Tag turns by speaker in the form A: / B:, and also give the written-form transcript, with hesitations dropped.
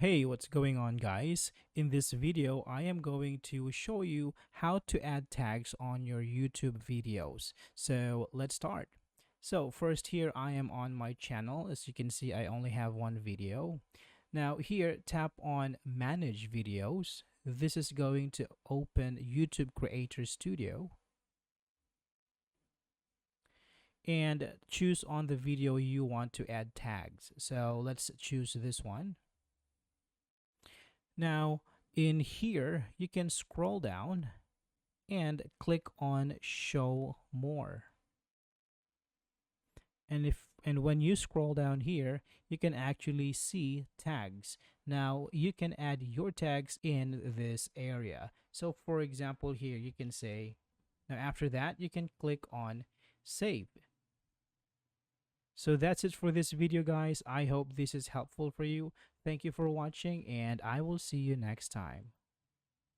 A: Hey, what's going on, guys? In this video, I am going to show you how to add tags on your YouTube videos. So let's start. So first here, I am on my channel. As you can see, I only have one video. Now here, tap on Manage Videos. This is going to open YouTube Creator Studio and choose on the video you want to add tags. So let's choose this one. Now, in here, you can scroll down and click on Show More. And when you scroll down here, you can actually see tags. Now, you can add your tags in this area. So, for example, here you can say, now after that, you can click on Save. So that's it for this video, guys. I hope this is helpful for you. Thank you for watching, and I will see you next time.